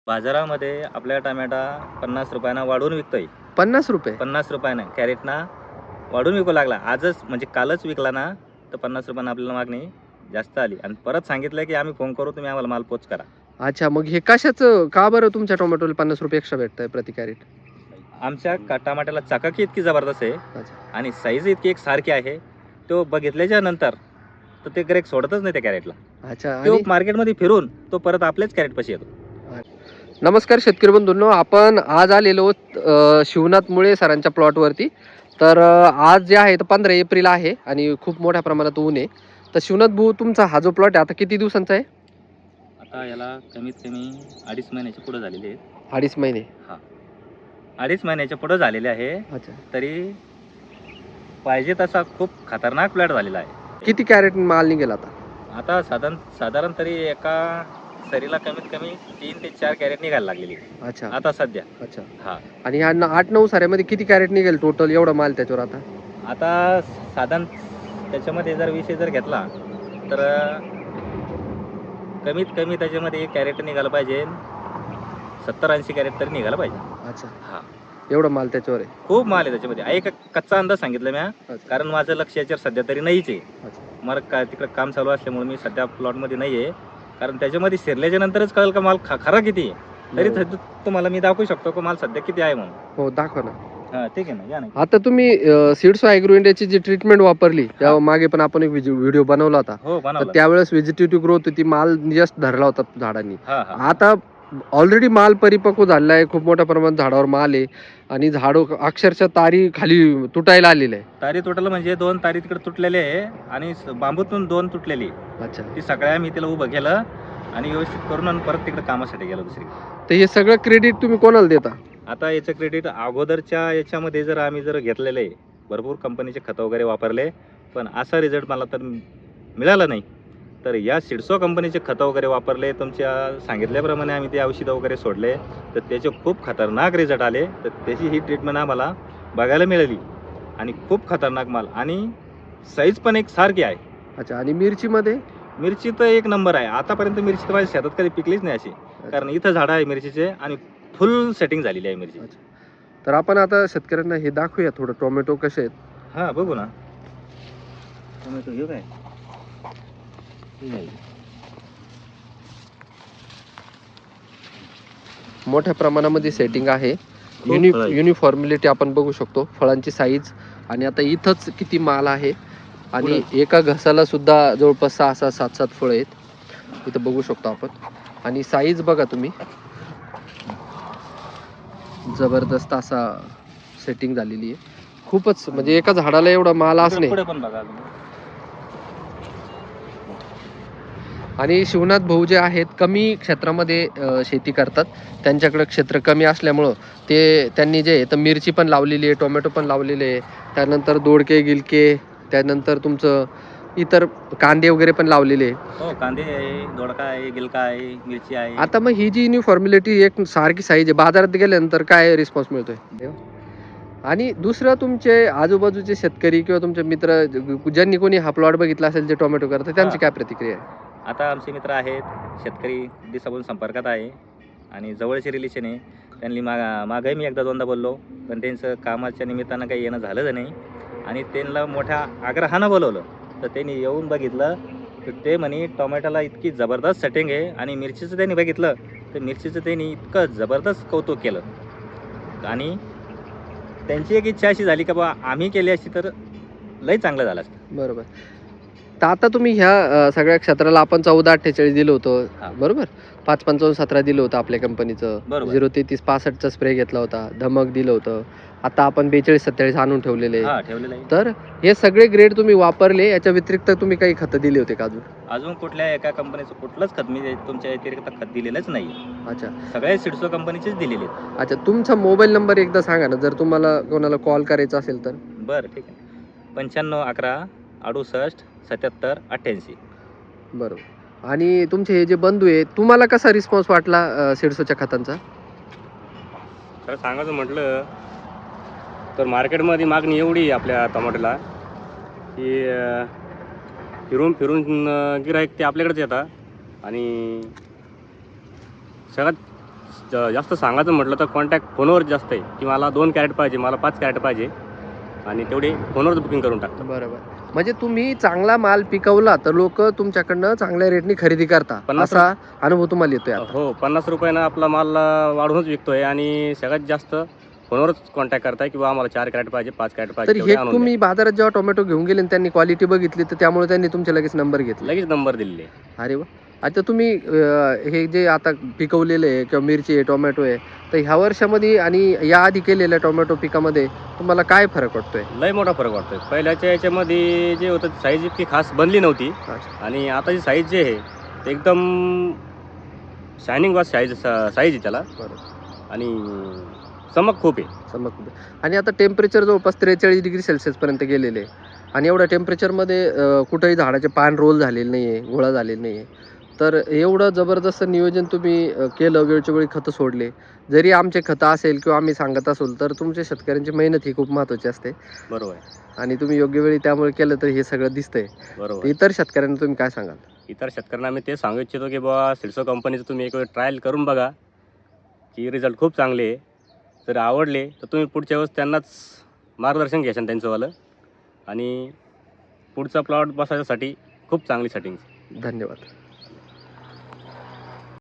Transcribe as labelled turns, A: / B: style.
A: बाजारामध्ये आपल्या टमाटा 50 रुपयांना वाढवून विकतोय.
B: 50 रुपये?
A: 50 रुपयानं कॅरेटना वाढून विकू लागला. आजच म्हणजे कालच विकला ना, तर 50 रुपयानं आपल्याला मागणी जास्त आली आणि परत सांगितलं की आम्ही फोन करू, तुम्ही आम्हाला माल पोच करा.
B: अच्छा, मग हे कशाचं, का बरं तुमच्या टोमॅटोला 50 रुपये एक्स्ट्रा भेटतंय प्रति कॅरेट?
A: आमच्या टमाट्याला चकाकी इतकी जबरदस्त आहे
B: अच्छा.
A: आणि साईज इतकी एकसारखी आहे. तो बघितल्याच्या नंतर तर ते गिऱ्हाईक सोडतच नाही त्या कॅरेटला.
B: अच्छा.
A: तो
B: आणि
A: मार्केटमध्ये फिरून तो परत आपल्याच कॅरेटपाशी येतो.
B: नमस्कार शेतकरी बंधूंनो, आपण आज आलेलो आहोत शिवनाथ मुळे सरांच्या प्लॉटवरती. तर आज जे आहे तर 15 एप्रिल आहे आणि खूप मोठ्या प्रमाणात ऊन आहे. तर शिवनाथ भाऊ, तुमचा हा जो प्लॉट आहे आता किती दिवसांचा आहे?
A: आता याला कमीत कमी 2.5 महिन्याच्या पुढे झालेले आहेत.
B: 2.5 महिने.
A: हा, 2.5 महिन्याच्या पुढे झालेले आहे.
B: अच्छा.
A: तरी पाहिजे तसा खूप खतरनाक प्लॉट झालेला आहे.
B: किती कॅरेट माल निघेल आता?
A: आता साधारण तरी एका सरीला कमीत कमी 3 ते 4 कॅरेट निघायला लागलेली
B: अच्छा.
A: आता सध्या.
B: अच्छा.
A: हा,
B: आणि ह्या 8-9 साऱ्यामध्ये किती कॅरेट निघेल टोटल, एवढा माल त्याच्यावर आता?
A: आता साधारण त्याच्यामध्ये जर विषय जर घेतला तर कमीत कमी त्याच्यामध्ये एक कॅरेट निघालं पाहिजे, 70-80 कॅरेट तरी निघालं पाहिजे.
B: अच्छा.
A: हा,
B: एवढा माल त्याच्यावर आहे?
A: खूप माल आहे त्याच्यामध्ये. एक कच्चा अंदाज सांगितला मी,
B: अच्छा.
A: कारण माझं लक्ष याच्यावर सध्या तरी नाहीच आहे.
B: अच्छा.
A: मला काय तिकडे काम चालू असल्यामुळे मी सध्या प्लॉटमध्ये नाही आहे. कारण त्याच्यामध्ये शिरल्याच्या नंतरच कळेल का माल खरा किती आहे. तरी
B: बरोबर.
A: तुम्हाला मी दाखवू शकतो की माल सध्या किती आहे म्हणून.
B: हो, दाखवा ना.
A: हा, ठीक आहे ना, या ना.
B: आता तुम्ही सीड्स ॲग्रो इंडियाची जी ट्रीटमेंट वापरली, तेव्हा मागे पण आपण एक व्हिडिओ बनवला होता.
A: हो,
B: तर
A: बनवलं.
B: त्यावेळेस व्हेजिटेटिव्ह ग्रोथ होती, माल जस्ट धरला होता झाडांनी.
A: हा हा,
B: आता ऑलरेडी माल परिपक्व झालेला आहे, खूप मोठ्या प्रमाणात झाडावर माल आहे आणि झाड अक्षरशः तारी खाली तुटायला आलेले आहे.
A: तारी तुटलं म्हणजे 2 तारी तिकडे तुटलेले आहे आणि बांबूतून 2 तुटलेली.
B: अच्छा.
A: ती सगळ्या मी तिला उभं केलं आणि व्यवस्थित करून आणि परत तिकडे कामासाठी गेलो दुसरी.
B: तर हे सगळं क्रेडिट तुम्ही कोणाला देता?
A: आता याचं क्रेडिट अगोदरच्या याच्यामध्ये जर आम्ही घेतलेलं आहे, भरपूर कंपनीचे खतं वगैरे वापरले, पण असा रिझल्ट मला तर मिळाला नाही. तर या सिडसो कंपनीचे खतं वगैरे वापरले, तुमच्या सांगितल्याप्रमाणे आम्ही ते औषधं वगैरे सोडले, तर त्याचे खूप खतरनाक रिझल्ट आले. तर त्याची ही ट्रीटमेंट आम्हाला बघायला मिळाली आणि खूप खतरनाक माल आणि साईज पण एक सारखी आहे.
B: अच्छा. आणि मिरचीमध्ये?
A: मिरची तर एक नंबर आहे. आतापर्यंत मिरची तर माझ्या शेतात कधी पिकलीच नाही अशी, कारण इथं झाडं आहे मिरचीचे आणि फुल सेटिंग झालेली आहे मिरची.
B: अच्छा. तर आपण आता शेतकऱ्यांना हे दाखवूया थोडं, टोमॅटो कसे आहेत.
A: हा, बघू ना. टोमॅटो हे काय,
B: मोठ्या प्रमाणामध्ये सेटिंग आहे.
A: फळ आहे.
B: युनिफॉर्मिलिटी आपण बघू शकतो, फळांची साईज. आणि आता इथंच किती माल आहे आणि एका घसाला सुद्धा जवळपास 6-6, 7-7 फळं आहेत इथं बघू शकतो आपण. आणि साईज बघा तुम्ही, जबरदस्त असा सेटिंग झालेली आहे. खूपच म्हणजे एका झाडाला एवढा माल असणे.
A: पुढे पण बघा तुम्ही.
B: आणि शिवनाथ भाऊ जे आहेत कमी क्षेत्रामध्ये शेती करतात, त्यांच्याकडे क्षेत्र कमी असल्यामुळं त्यांनी जे तर मिरची पण लावलेली आहे, टोमॅटो पण लावलेले आहे, त्यानंतर दोडके गिलके, त्यानंतर तुमचं इतर कांदे वगैरे पण लावलेले आहे.
A: हो, कांदे आहे, दोडका आहे, गिलका आहे, मिरची आहे.
B: आता मग ही जी युनिफॉर्मिलिटी एक सारखी साईज आहे, बाजारात गेल्यानंतर काय रिस्पॉन्स मिळतोय? आणि दुसरं, तुमचे आजूबाजूचे शेतकरी किंवा तुमचे मित्र ज्यांनी कोणी हा प्लॉट बघितला असेल जे टोमॅटो करतात, त्यांची काय प्रतिक्रिया आहे?
A: आता आमचे मित्र आहेत, शेतकरी दिवसापासून संपर्कात आहे आणि जवळचे रिलेशन आहे. त्यांनी मागही मी एकदा दोनदा बोललो, पण त्यांचं कामाच्या निमित्तानं काही येणं झालंच नाही आणि त्यांना मोठ्या आग्रहानं बोलवलं. तर त्यांनी येऊन बघितलं, तर ते म्हणे टोमॅटोला इतकी जबरदस्त सेटिंग आहे. आणि मिरचीचं त्यांनी बघितलं, तर मिरचीचं त्यांनी इतकं जबरदस्त कौतुक केलं आणि त्यांची एक इच्छा अशी झाली की बा आम्ही केली असती तर लई चांगलं झालं असतं.
B: बरोबर. तर आता तुम्ही ह्या सगळ्या क्षेत्राला आपण 1448 दिलं होतं, बरोबर? 55517 दिलं होतं आपल्या कंपनीचं, 03365चा स्प्रे घेतला होता, धमक दिलं होतं, आता आपण 4247 आणून ठेवलेले.
A: ठेवलेलं आहे.
B: तर हे सगळे ग्रेड तुम्ही वापरले, याच्या व्यतिरिक्त तुम्ही काही खतं दिली होते का अजून?
A: अजून कुठल्या एका कंपनीचं कुठलंच खत मी तुमच्या व्यतिरिक्त खत दिलेलंच नाही.
B: अच्छा.
A: सगळे सिडसो कंपनीचेच दिलेले आहेत.
B: अच्छा, तुमचा मोबाईल नंबर एकदा सांगा ना, जर तुम्हाला कोणाला कॉल करायचा असेल तर.
A: बरं, ठीक आहे. 9511 68 77 88.
B: बरोबर. आणि तुमचे हे जे बंधू आहेत, तुम्हाला कसा रिस्पॉन्स वाटला सिडसोच्या खतांचा?
A: खरं सांगायचं म्हटलं तर मार्केटमध्ये मागणी एवढी आहे आपल्या टोमॅटोला की फिरून फिरून गिऱ्हाईक ते आपल्याकडेच येतात आणि सगळ्यात
C: जास्त सांगायचं म्हटलं तर कॉन्टॅक्ट फोनवर जास्त आहे की मला 2 कॅरेट पाहिजे, मला 5 कॅरेट पाहिजे आणि तेवढे फोनवरच बुकिंग करून टाकतात.
B: बरोबर. म्हणजे तुम्ही चांगला माल पिकवला तर लोक तुमच्याकडनं चांगल्या रेटनी खरेदी करता,
C: 50
B: असा अनुभव तुम्हाला येतोय आता.
C: हो, 50 रुपयानं आपला माल वाढवूनच विकतोय आणि सगळ्यात जास्त फोनवरच कॉन्टॅक्ट करताय किंवा आम्हाला 4 कॅरेट पाहिजे, 5 कॅरेट पाहिजे,
B: तर
C: तेवढे
B: हे
C: आणून द्या.
B: तुम्ही बाजारात जेव्हा टोमॅटो घेऊन गेले आणि त्यांनी क्वालिटी बघितली तर त्यामुळे त्यांनी तुमचे लगेच नंबर घेतले.
C: लगेच नंबर दिलेले.
B: अरे वा. आता तुम्ही हे जे आता पिकवलेले आहे किंवा मिरची आहे, टोमॅटो आहे, तर ह्या वर्षामध्ये आणि याआधी केलेल्या टोमॅटो पिकामध्ये तुम्हाला काय फरक वाटतोय?
C: लय मोठा फरक वाटतोय. पहिल्याच्या याच्यामध्ये जे होतं साईज इतकी खास बनली नव्हती
B: अच्छा.
C: आणि आता जी साईज जे आहे ते एकदम शायनिंग वास साईज आहे त्याला
B: बरोबर.
C: आणि चमक खूप आहे.
B: चमकते. आणि आता टेम्परेचर जवळपास 43 डिग्री सेल्सिअस पर्यंत गेलेले आहे आणि एवढ्या टेम्परेचरमध्ये कुठेही झाडाचे पान रोल झालेले नाही आहे, गोळा झालेला नाही आहे. तर एवढं जबरदस्त नियोजन तुम्ही केलं, वेळच्या वेळी खतं सोडले. जरी आमचे खतं असेल किंवा आम्ही सांगत असू तर तुमच्या शेतकऱ्यांची मेहनत ही खूप महत्त्वाची असते
C: बरोबर आहे.
B: आणि तुम्ही योग्य वेळी त्यामुळे केलं तर हे सगळं दिसतंय.
C: बरोबर
B: तर
C: आहे.
B: इतर शेतकऱ्यांना तुम्ही काय सांगाल?
C: इतर शेतकऱ्यांना मी ते सांगू इच्छितो की बाबा सिल्सो कंपनीचं तुम्ही एक वेळ ट्रायल करून बघा की रिझल्ट खूप चांगले आहे. जर आवडले तर तुम्ही पुढच्या वेळेस त्यांनाच मार्गदर्शन घ्याल त्यांचंवालं आणि पुढचा प्लॉट बसायसाठी खूप चांगली सेटिंग.
B: धन्यवाद.